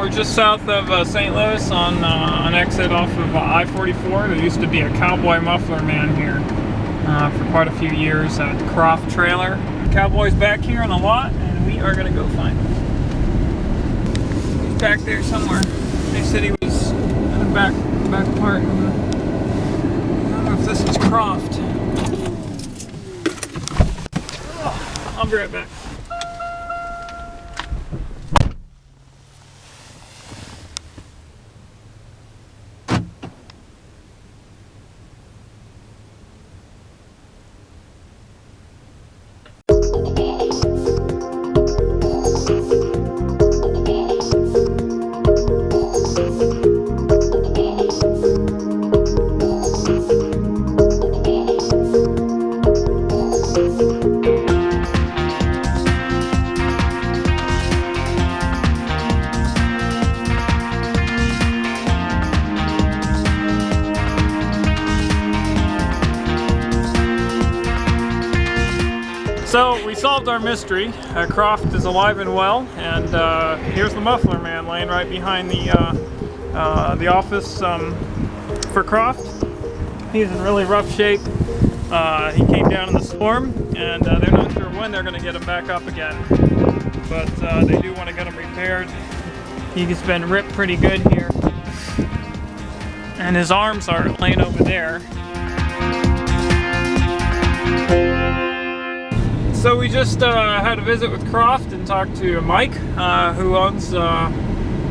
We're just south of St. Louis on an exit off of I-44. There used to be a Cowboy muffler man here for quite a few years at the Croft trailer. Cowboy's back here on the lot, and we are going to go find him. He's back there somewhere. They said he was in the back part. I don't know if this is Croft. Oh, I'll be right back. So we solved our mystery. Croft is alive and well, and here's the muffler man laying right behind the office for Croft. He's in really rough shape. He came down in the storm, and they're not sure when they're going to get him back up again, but they do want to get him repaired. He's been ripped pretty good here, and his arms are laying over there. So we just had a visit with Croft and talked to Mike, who owns the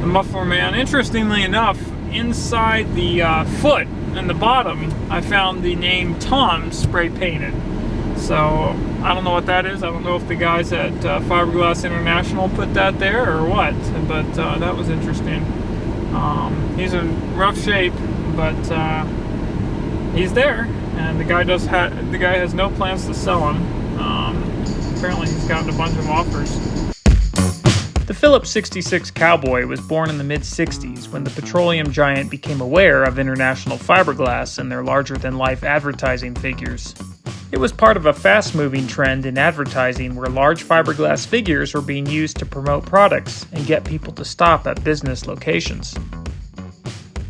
muffler man. Interestingly enough, inside the foot and the bottom, I found the name Tom spray painted. So I don't know what that is. I don't know if the guys at Fiberglass International put that there or what, but that was interesting. He's in rough shape, but he's there, and the guy has no plans to sell him. Apparently he's gotten a bunch of offers. The Phillips 66 Cowboy was born in the mid-60s when the petroleum giant became aware of international fiberglass and their larger-than-life advertising figures. It was part of a fast-moving trend in advertising where large fiberglass figures were being used to promote products and get people to stop at business locations.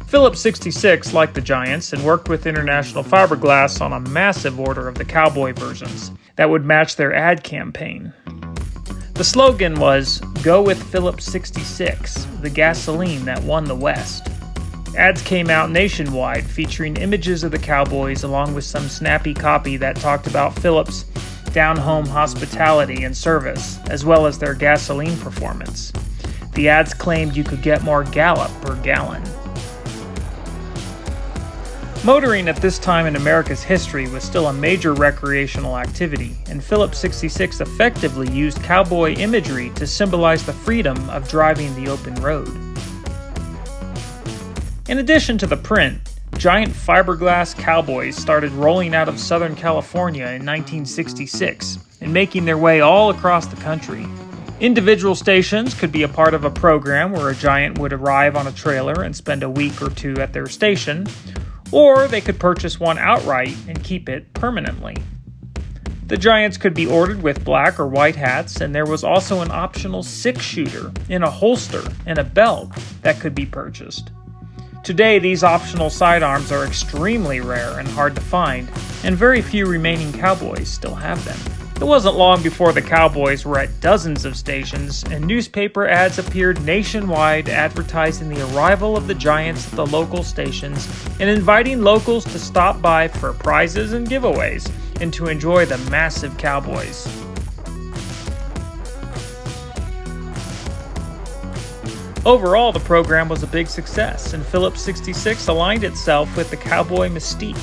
Phillips 66 liked the Giants and worked with International Fiberglass on a massive order of the Cowboy versions that would match their ad campaign. The slogan was, "Go with Phillips 66, the gasoline that won the West." Ads came out nationwide featuring images of the Cowboys along with some snappy copy that talked about Phillips' down-home hospitality and service, as well as their gasoline performance. The ads claimed you could get more gallop per gallon. Motoring at this time in America's history was still a major recreational activity, and Phillips 66 effectively used cowboy imagery to symbolize the freedom of driving the open road. In addition to the print, giant fiberglass cowboys started rolling out of Southern California in 1966 and making their way all across the country. Individual stations could be a part of a program where a giant would arrive on a trailer and spend a week or two at their station, or they could purchase one outright and keep it permanently. The Giants could be ordered with black or white hats, and there was also an optional six-shooter in a holster and a belt that could be purchased. Today, these optional sidearms are extremely rare and hard to find, and very few remaining cowboys still have them. It wasn't long before the Cowboys were at dozens of stations, and newspaper ads appeared nationwide advertising the arrival of the Giants at the local stations and inviting locals to stop by for prizes and giveaways and to enjoy the massive Cowboys. Overall, the program was a big success, and Phillips 66 aligned itself with the cowboy mystique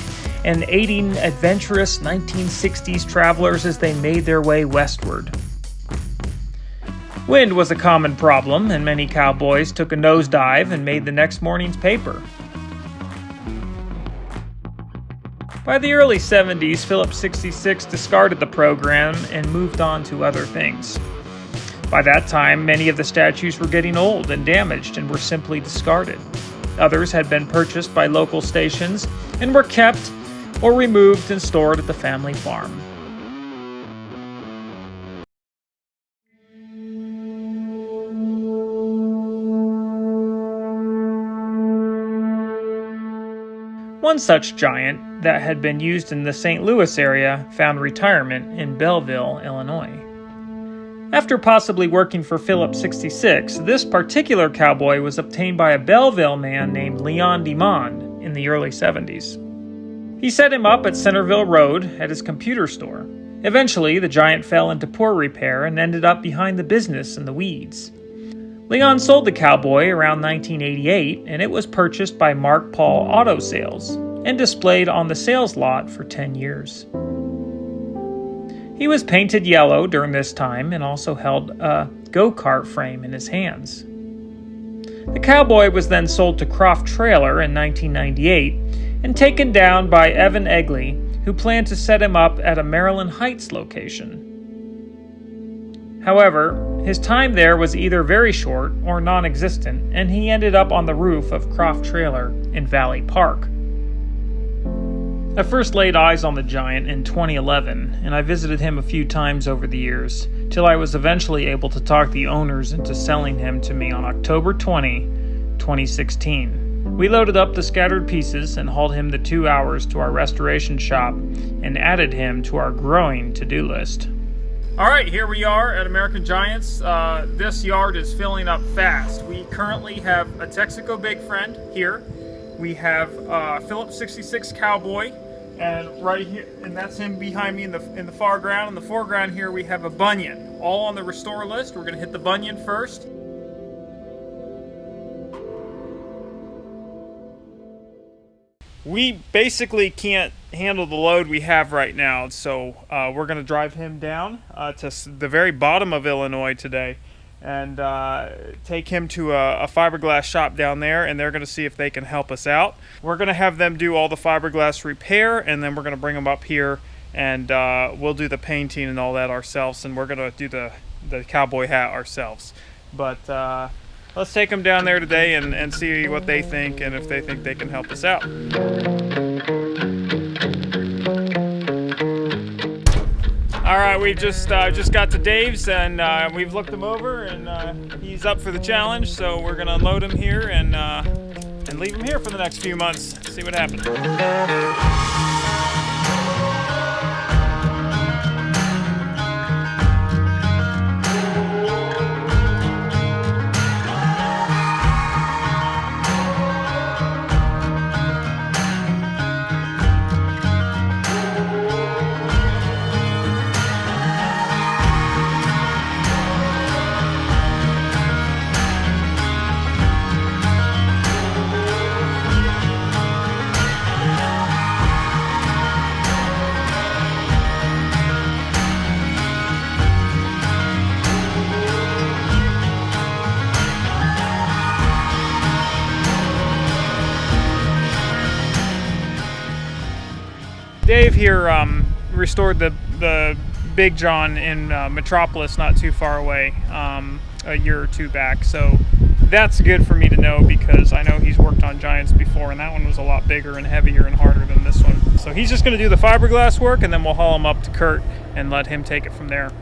and aiding adventurous 1960s travelers as they made their way westward. Wind was a common problem, and many cowboys took a nosedive and made the next morning's paper. By the early 70s, Phillips 66 discarded the program and moved on to other things. By that time, many of the statues were getting old and damaged and were simply discarded. Others had been purchased by local stations and were kept or removed and stored at the family farm. One such giant that had been used in the St. Louis area found retirement in Belleville, Illinois. After possibly working for Phillips 66, this particular cowboy was obtained by a Belleville man named Leon DeMond in the early 70s. He set him up at Centerville Road at his computer store. Eventually, the giant fell into poor repair and ended up behind the business in the weeds. Leon sold the cowboy around 1988, and it was purchased by Mark Paul Auto Sales and displayed on the sales lot for 10 years. He was painted yellow during this time and also held a go-kart frame in his hands. The cowboy was then sold to Croft Trailer in 1998 and taken down by Evan Egley, who planned to set him up at a Maryland Heights location. However, his time there was either very short or non-existent, and he ended up on the roof of Croft Trailer in Valley Park. I first laid eyes on the giant in 2011, and I visited him a few times over the years, till I was eventually able to talk the owners into selling him to me on October 20, 2016. We loaded up the scattered pieces and hauled him the 2 hours to our restoration shop and added him to our growing to-do list. Alright, here we are at American Giants. This yard is filling up fast. We currently have a Texaco Big Friend here. We have Phillips 66 Cowboy, and right here, and that's him behind me in the far ground. In the foreground here we have a Bunyan, all on the restore list. We're going to hit the Bunyan first. We basically can't handle the load we have right now, so we're going to drive him down to the very bottom of Illinois today and take him to a fiberglass shop down there, and they're going to see if they can help us out. We're going to have them do all the fiberglass repair, and then we're going to bring them up here, and we'll do the painting and all that ourselves, and we're going to do the cowboy hat ourselves. But let's take them down there today and see what they think and if they think they can help us out. All right, we've just got to Dave's, and we've looked him over, and he's up for the challenge. So we're gonna unload him here and leave him here for the next few months. See what happens. Dave here restored the Big John in Metropolis, not too far away, a year or two back. So that's good for me to know, because I know he's worked on Giants before, and that one was a lot bigger and heavier and harder than this one. So he's just going to do the fiberglass work, and then we'll haul him up to Kurt and let him take it from there.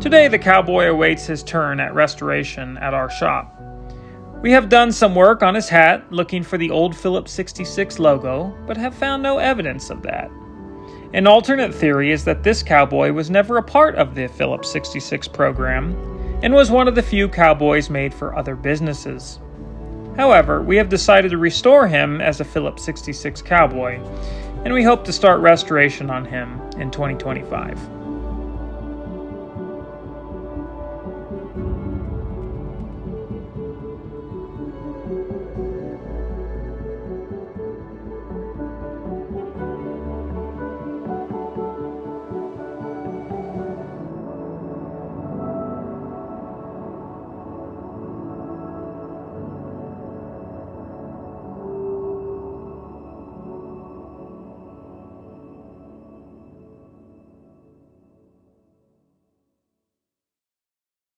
Today, the cowboy awaits his turn at restoration at our shop. We have done some work on his hat, looking for the old Phillips 66 logo, but have found no evidence of that. An alternate theory is that this cowboy was never a part of the Phillips 66 program, and was one of the few cowboys made for other businesses. However, we have decided to restore him as a Phillips 66 cowboy, and we hope to start restoration on him in 2025.